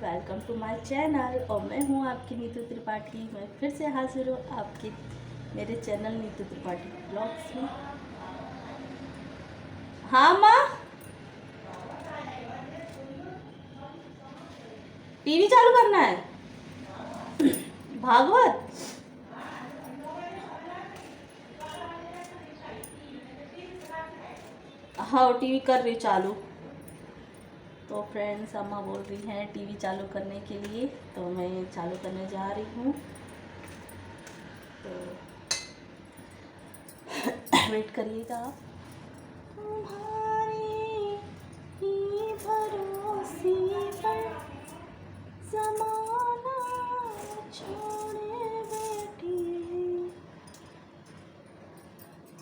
Welcome to my channel और मैं हूँ आपकी नीतू त्रिपाठी। मैं फिर से हाजिर हूँ आपके मेरे चैनल नीतू त्रिपाठी ब्लॉग्स में। हाँ माँ, टीवी चालू करना है। भागवत हाँ, टीवी कर रही चालू। तो फ्रेंड्स, अम्मा बोल रही हैं टीवी चालू करने के लिए, तो मैं चालू करने जा रही हूँ। तो वेट करिएगा आप। तुम्हारे ही भरोसे पर ज़माना छोड़े बैठी है,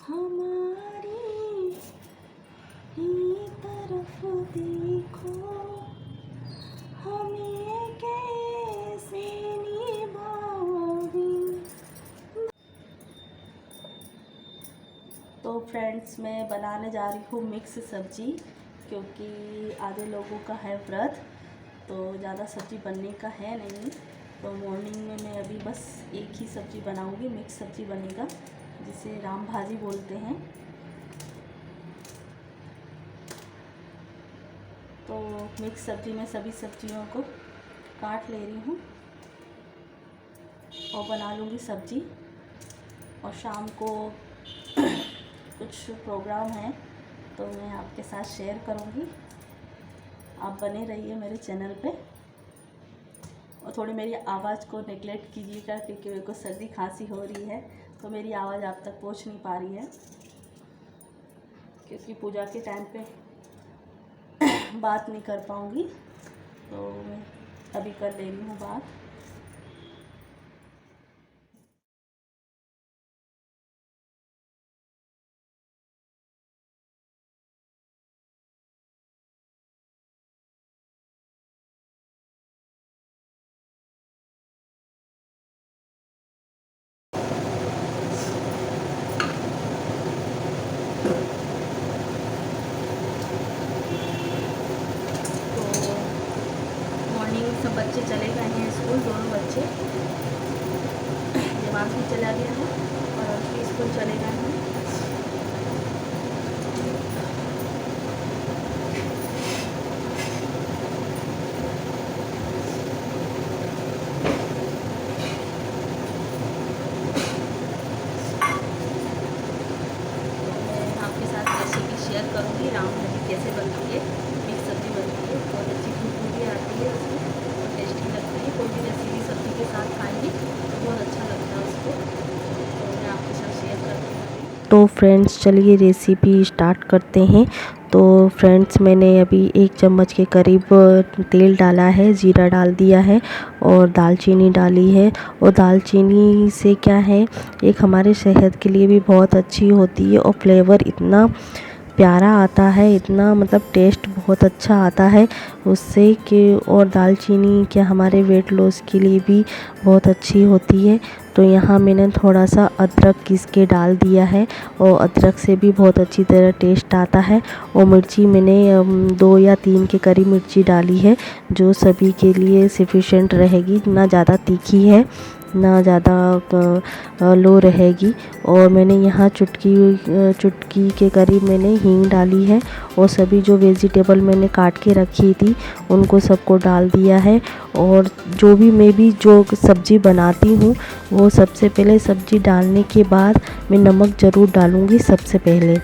हमारी ही तरफ देखो, हमें कैसे निभाओगे। तो फ्रेंड्स, मैं बनाने जा रही हूँ मिक्स सब्जी, क्योंकि आधे लोगों का है व्रत, तो ज़्यादा सब्जी बनने का है नहीं। तो मॉर्निंग में मैं अभी बस एक ही सब्जी बनाऊँगी, मिक्स सब्जी बनेगा, जिसे राम भाजी बोलते हैं। तो मिक्स सब्जी में सभी सब्जियों को काट ले रही हूँ और बना लूँगी सब्जी। और शाम को कुछ प्रोग्राम है, तो मैं आपके साथ शेयर करूँगी। आप बने रहिए मेरे चैनल पे। और थोड़ी मेरी आवाज़ को नेगलेक्ट कीजिएगा, क्योंकि मेरे को सर्दी खांसी हो रही है, तो मेरी आवाज़ आप तक पहुँच नहीं पा रही है, क्योंकि पूजा के टाइम पे बात नहीं कर पाऊँगी। तो मैं अभी कर ले रही हूँ बात। सब बच्चे चले गए हैं स्कूल, दोनों बच्चे, देवांश भी चला गया है और अर्शी स्कूल चले गए हैं। मैं आपके साथ रेसिपी शेयर करूँगी, राम भाजी कैसे बनती है, मिक्स सब्जी बनती है, बहुत अच्छी खुशबू भी आती है उसमें, टेस्टी लगती है। कोई भी रेसिपी सब्जी के साथ खाएंगे तो बहुत अच्छा लगता है उसको, तो मैं आपके साथ शेयर करती हूँ। तो फ्रेंड्स, चलिए रेसिपी स्टार्ट करते हैं। तो फ्रेंड्स, मैंने अभी 1 चम्मच के करीब तेल डाला है, जीरा डाल दिया है और दालचीनी डाली है। और दालचीनी से क्या है, एक हमारे सेहत के लिए भी बहुत अच्छी होती है और फ्लेवर इतना प्यारा आता है, इतना मतलब टेस्ट बहुत अच्छा आता है उससे कि। और दालचीनी क्या हमारे वेट लॉस के लिए भी बहुत अच्छी होती है। तो यहाँ मैंने थोड़ा सा अदरक पीस के डाल दिया है, और अदरक से भी बहुत अच्छी तरह टेस्ट आता है। और मिर्ची मैंने 2 या 3 के करीब मिर्ची डाली है, जो सभी के लिए सफिशिएंट रहेगी, ना ज़्यादा तीखी है ना ज़्यादा लो रहेगी। और मैंने यहाँ चुटकी के करीब मैंने हींग डाली है, और सभी जो वेजिटेबल मैंने काट के रखी थी उनको सबको डाल दिया है। और जो सब्ज़ी बनाती हूँ, वो सबसे पहले सब्ज़ी डालने के बाद मैं नमक ज़रूर डालूँगी सबसे पहले।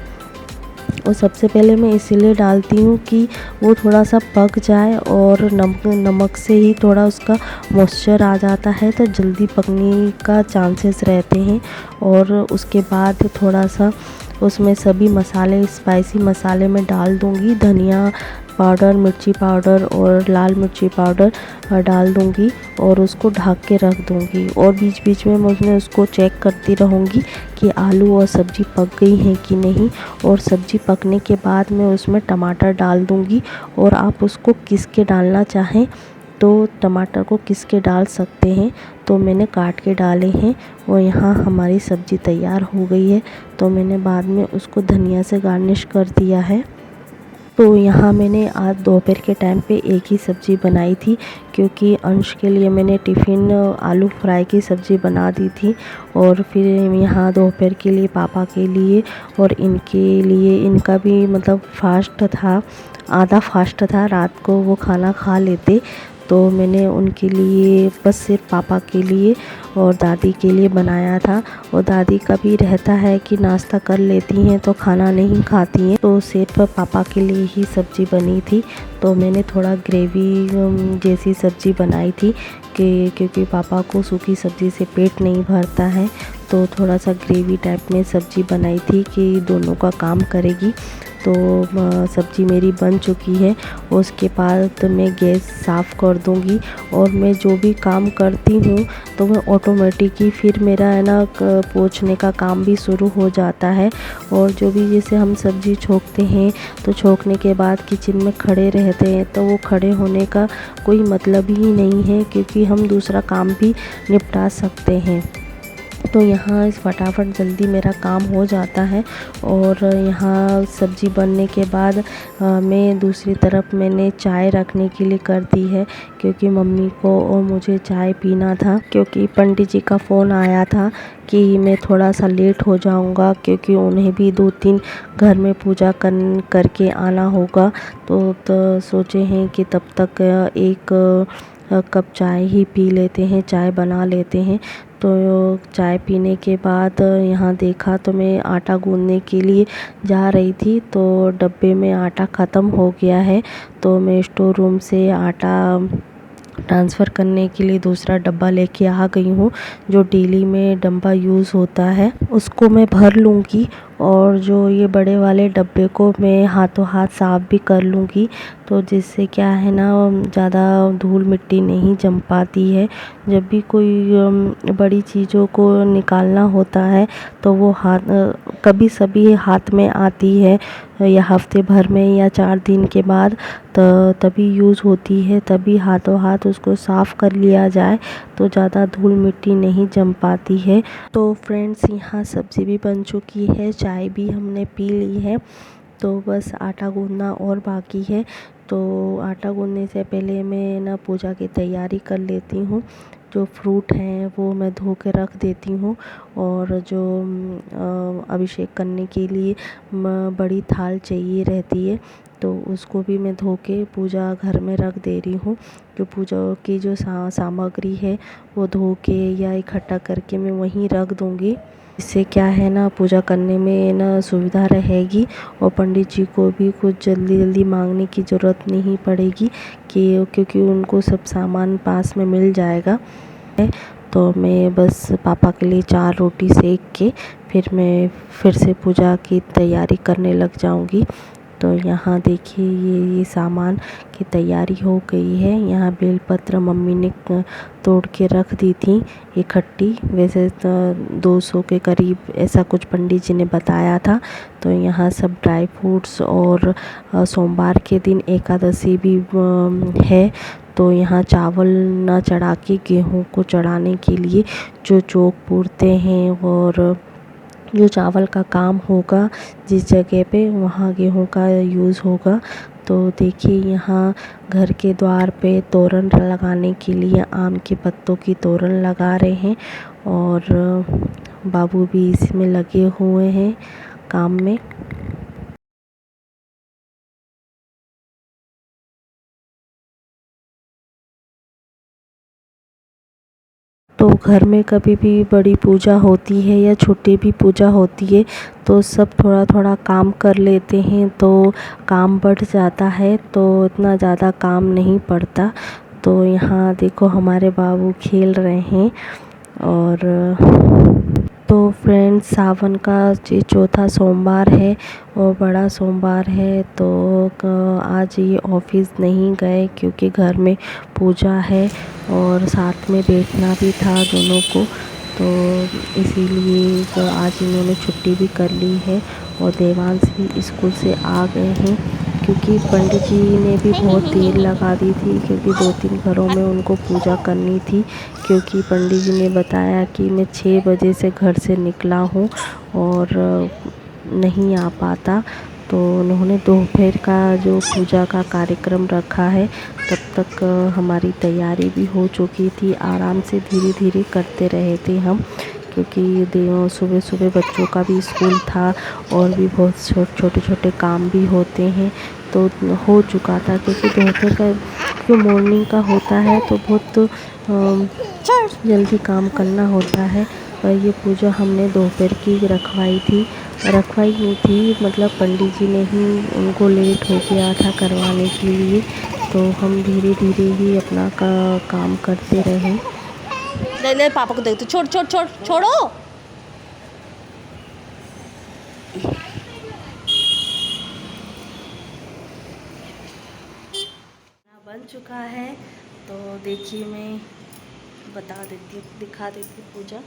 और सबसे पहले मैं इसीलिए डालती हूँ कि वो थोड़ा सा पक जाए, और नमक से ही थोड़ा उसका मॉइस्चर आ जाता है, तो जल्दी पकने का चांसेस रहते हैं। और उसके बाद थोड़ा सा उसमें सभी मसाले, स्पाइसी मसाले मैं डाल दूँगी। धनिया पाउडर, मिर्ची पाउडर और लाल मिर्ची पाउडर डाल दूँगी और उसको ढक के रख दूँगी। और बीच बीच में मैं उसमें उसको चेक करती रहूँगी कि आलू और सब्ज़ी पक गई हैं कि नहीं। और सब्ज़ी पकने के बाद मैं उसमें टमाटर डाल दूँगी। और आप उसको घिस के डालना चाहें तो टमाटर को घिस के डाल सकते हैं, तो मैंने काट के डाले हैं। और यहाँ हमारी सब्ज़ी तैयार हो गई है, तो मैंने बाद में उसको धनिया से गार्निश कर दिया है। तो यहाँ मैंने आज दोपहर के टाइम पे एक ही सब्ज़ी बनाई थी, क्योंकि अंश के लिए मैंने टिफ़िन आलू फ्राई की सब्ज़ी बना दी थी। और फिर यहाँ दोपहर के लिए पापा के लिए और इनके लिए, इनका भी मतलब फास्ट था, आधा फास्ट था, रात को वो खाना खा लेते। तो मैंने उनके लिए बस सिर्फ पापा के लिए और दादी के लिए बनाया था। और दादी का भी रहता है कि नाश्ता कर लेती हैं तो खाना नहीं खाती हैं, तो सिर्फ पापा के लिए ही सब्ज़ी बनी थी। तो मैंने थोड़ा ग्रेवी जैसी सब्ज़ी बनाई थी कि क्योंकि पापा को सूखी सब्ज़ी से पेट नहीं भरता है, तो थोड़ा सा ग्रेवी टाइप में सब्ज़ी बनाई थी कि दोनों का काम करेगी। तो सब्ज़ी मेरी बन चुकी है। उसके बाद मैं गैस साफ़ कर दूंगी। और मैं जो भी काम करती हूँ तो मैं ऑटोमेटिक ही फिर मेरा है ना पोंछने का काम भी शुरू हो जाता है। और जो भी जैसे हम सब्ज़ी छोंकते हैं तो छोंकने के बाद किचन में खड़े रहते हैं, तो वो खड़े होने का कोई मतलब ही नहीं है, क्योंकि हम दूसरा काम भी निपटा सकते हैं। तो यहाँ फटाफट जल्दी मेरा काम हो जाता है। और यहाँ सब्ज़ी बनने के बाद मैं दूसरी तरफ मैंने चाय रखने के लिए कर दी है, क्योंकि मम्मी को और मुझे चाय पीना था। क्योंकि पंडित जी का फ़ोन आया था कि मैं थोड़ा सा लेट हो जाऊंगा, क्योंकि उन्हें भी 2-3 घर में पूजा करके आना होगा। तो सोचे हैं कि तब तक एक कप चाय ही पी लेते हैं, चाय बना लेते हैं। तो चाय पीने के बाद यहाँ देखा तो मैं आटा गूंदने के लिए जा रही थी, तो डब्बे में आटा ख़त्म हो गया है। तो मैं स्टोर रूम से आटा ट्रांसफ़र करने के लिए दूसरा डब्बा लेके आ गई हूँ। जो डेली में डब्बा यूज़ होता है उसको मैं भर लूँगी। और जो ये बड़े वाले डब्बे को मैं हाथों हाथ साफ़ भी कर लूँगी, तो जिससे क्या है ना ज़्यादा धूल मिट्टी नहीं जम पाती है। जब भी कोई बड़ी चीज़ों को निकालना होता है तो वो कभी सभी हाथ में आती है, या हफ्ते भर में या 4 दिन के बाद तभी यूज़ होती है। तभी हाथों हाथ उसको साफ़ कर लिया जाए तो ज़्यादा धूल मिट्टी नहीं जम पाती है। तो फ्रेंड्स, यहाँ सब्ज़ी भी बन चुकी है, चाय भी हमने पी ली है, तो बस आटा गूंदना और बाकी है। तो आटा गूंदने से पहले मैं ना पूजा की तैयारी कर लेती हूँ। जो फ्रूट हैं वो मैं धो के रख देती हूँ। और जो अभिषेक करने के लिए बड़ी थाल चाहिए रहती है, तो उसको भी मैं धो के पूजा घर में रख दे रही हूँ। जो पूजा की जो सामग्री है वो धो के या इकट्ठा करके मैं वहीं रख दूँगी। इससे क्या है ना पूजा करने में ना सुविधा रहेगी, और पंडित जी को भी कुछ जल्दी जल्दी मांगने की ज़रूरत नहीं पड़ेगी क्योंकि उनको सब सामान पास में मिल जाएगा। तो मैं बस पापा के लिए 4 रोटी सेक के फिर मैं फिर से पूजा की तैयारी करने लग जाऊंगी। तो यहाँ देखिए ये सामान की तैयारी हो गई है। यहाँ बेलपत्र मम्मी ने तोड़ के रख दी थी इकट्ठी, वैसे 200 के करीब ऐसा कुछ पंडित जी ने बताया था। तो यहाँ सब ड्राई फ्रूट्स और सोमवार के दिन एकादशी भी है, तो यहाँ चावल ना चढ़ा के गेहूँ को चढ़ाने के लिए जो चौक पूरते हैं और जो चावल का काम होगा जिस जगह पे वहाँ गेहूँ का यूज़ होगा। तो देखिए यहाँ घर के द्वार पे तोरण लगाने के लिए आम के पत्तों की तोरण लगा रहे हैं, और बाबू भी इसमें लगे हुए हैं काम में। तो घर में कभी भी बड़ी पूजा होती है या छोटी भी पूजा होती है तो सब थोड़ा थोड़ा काम कर लेते हैं, तो काम बढ़ जाता है, तो इतना ज़्यादा काम नहीं पड़ता। तो यहाँ देखो हमारे बाबू खेल रहे हैं। और तो फ्रेंड्स, सावन का ये चौथा सोमवार है और बड़ा सोमवार है। तो आज ये ऑफिस नहीं गए क्योंकि घर में पूजा है और साथ में बैठना भी था दोनों को, तो इसीलिए आज इन्होंने छुट्टी भी कर ली है। और देवांश भी स्कूल से आ गए हैं क्योंकि पंडित जी ने भी बहुत देर लगा दी थी, क्योंकि 2-3 घरों में उनको पूजा करनी थी। क्योंकि पंडित जी ने बताया कि मैं 6 बजे से घर से निकला हूँ और नहीं आ पाता, तो उन्होंने दोपहर का जो पूजा का कार्यक्रम रखा है तब तक हमारी तैयारी भी हो चुकी थी। आराम से धीरे धीरे करते रहे थे हम, क्योंकि सुबह सुबह बच्चों का भी स्कूल था और भी बहुत छोटे छोटे काम भी होते हैं, तो हो चुका था। क्योंकि दोपहर का जो मॉर्निंग का होता है तो बहुत जल्दी काम करना होता है। पर ये पूजा हमने दोपहर की रखवाई नहीं थी, मतलब पंडित जी ने ही, उनको लेट हो गया था करवाने के लिए, तो हम धीरे धीरे ही अपना काम करते रहे। ले ले पापा को देख, तो छोड़ो। बन चुका है, तो देखिए मैं दिखा देती हूँ पूजा।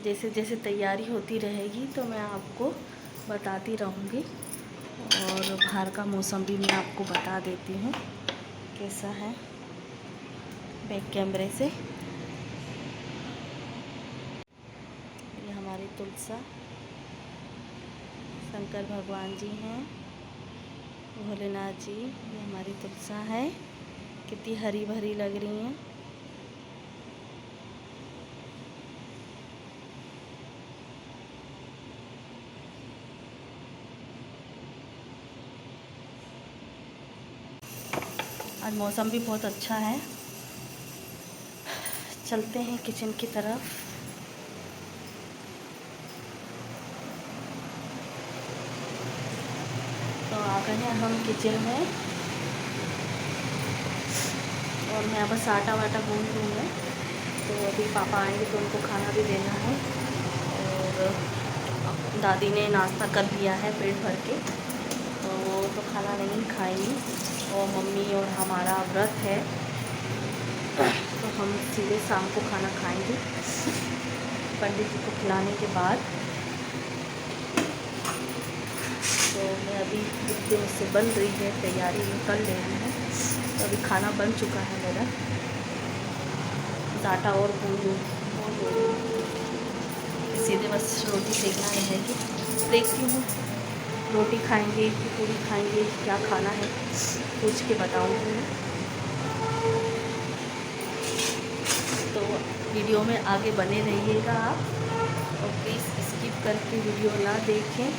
जैसे जैसे तैयारी होती रहेगी तो मैं आपको बताती रहूँगी। और बाहर का मौसम भी मैं आपको बता देती हूँ कैसा है बैक कैमरे से। ये हमारी तुलसा, शंकर भगवान जी हैं, भोलेनाथ जी। ये हमारी तुलसा है, कितनी हरी भरी लग रही हैं। आज मौसम भी बहुत अच्छा है। चलते हैं किचन की तरफ। तो आ गए हैं हम किचन में, और मैं बस आटा वाटा गूंद दूँगा। तो अभी पापा आएंगे तो उनको खाना भी देना है। और दादी ने नाश्ता कर लिया है पेट भर के, तो वो तो खाना नहीं खाएंगी। और मम्मी और हमारा व्रत है, तो हम सीधे शाम को खाना खाएंगे पंडित जी को खिलाने के बाद। तो मैं अभी जितने मुझसे बन रही है तैयारी में कर ले रही हूँ। तो अभी खाना बन चुका है मेरा, आटा और गूंद सीधे बस रोटी सेकना रहेगी। देखती हूँ रोटी खाएंगे कि पूरी खाएंगे, क्या खाना है पूछ के बताऊँगी मैं। तो वीडियो में आगे बने रहिएगा आप, और प्लीज़ स्किप करके वीडियो ना देखें।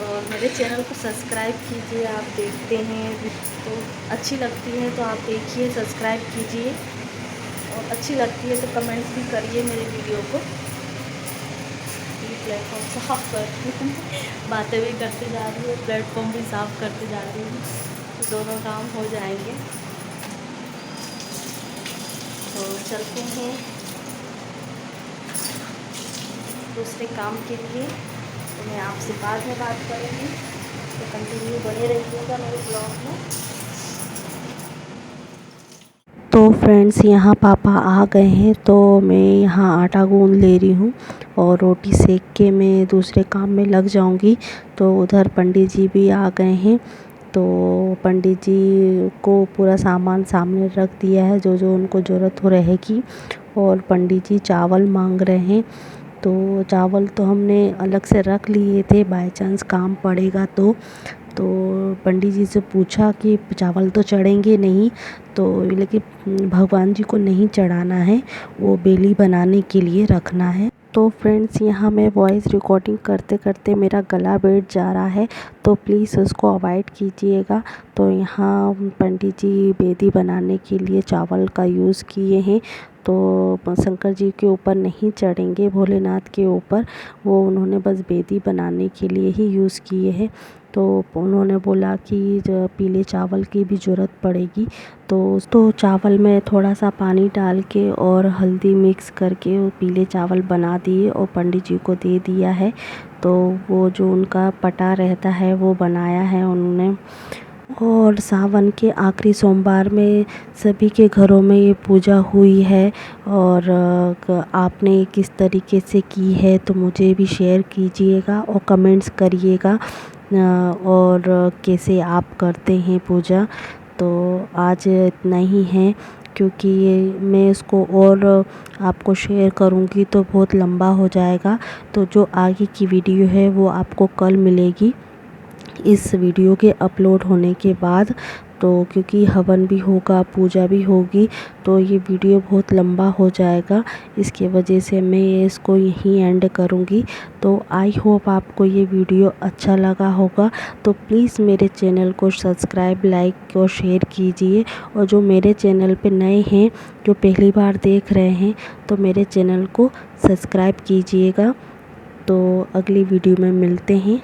और मेरे चैनल को सब्सक्राइब कीजिए। आप देखते हैं तो अच्छी लगती है तो आप देखिए, सब्सक्राइब कीजिए, और अच्छी लगती है तो कमेंट्स भी करिए मेरे वीडियो को। ये प्लेटफॉर्म साफ़ करती हूँ, बातें भी करते जा रही हूँ, प्लेटफॉर्म भी साफ़ करते जा रही हूँ, तो दोनों काम हो जाएंगे। तो चलते हैं दूसरे काम के लिए। तो मैं आपसे बाद में बात करूँगी, तो कंटिन्यू बने रहिएगा मेरे ब्लॉग में। तो फ्रेंड्स, यहाँ पापा आ गए हैं, तो मैं यहाँ आटा गूंद ले रही हूँ और रोटी सेक के मैं दूसरे काम में लग जाऊँगी। तो उधर पंडित जी भी आ गए हैं, तो पंडित जी को पूरा सामान सामने रख दिया है जो जो उनको ज़रूरत हो रहेगी। और पंडित जी चावल मांग रहे हैं, तो चावल तो हमने अलग से रख लिए थे, बाय चांस काम पड़ेगा तो पंडित जी से पूछा कि चावल तो चढ़ेंगे नहीं, तो लेकिन भगवान जी को नहीं चढ़ाना है, वो बेली बनाने के लिए रखना है। तो फ्रेंड्स, यहाँ मैं वॉइस रिकॉर्डिंग करते करते मेरा गला बैठ जा रहा है, तो प्लीज़ उसको अवॉइड कीजिएगा। तो यहाँ पंडित जी बेदी बनाने के लिए चावल का यूज़ किए हैं, तो शंकर जी के ऊपर नहीं चढ़ेंगे, भोलेनाथ के ऊपर। वो उन्होंने बस बेदी बनाने के लिए ही यूज़ किए हैं। तो उन्होंने बोला कि जो पीले चावल की भी ज़रूरत पड़ेगी, तो चावल में थोड़ा सा पानी डाल के और हल्दी मिक्स करके वो पीले चावल बना दिए और पंडित जी को दे दिया है। तो वो जो उनका पटा रहता है वो बनाया है उन्होंने। और सावन के आखिरी सोमवार में सभी के घरों में ये पूजा हुई है। और आपने किस तरीके से की है तो मुझे भी शेयर कीजिएगा और कमेंट्स करिएगा, और कैसे आप करते हैं पूजा। तो आज इतना ही है, क्योंकि ये मैं इसको और आपको शेयर करूँगी तो बहुत लंबा हो जाएगा। तो जो आगे की वीडियो है वो आपको कल मिलेगी इस वीडियो के अपलोड होने के बाद। तो क्योंकि हवन भी होगा, पूजा भी होगी, तो ये वीडियो बहुत लंबा हो जाएगा, इसके वजह से मैं इसको यहीं एंड करूँगी। तो आई होप आपको ये वीडियो अच्छा लगा होगा। तो प्लीज़ मेरे चैनल को सब्सक्राइब, लाइक और शेयर कीजिए। और जो मेरे चैनल पे नए हैं, जो पहली बार देख रहे हैं, तो मेरे चैनल को सब्सक्राइब कीजिएगा। तो अगली वीडियो में मिलते हैं।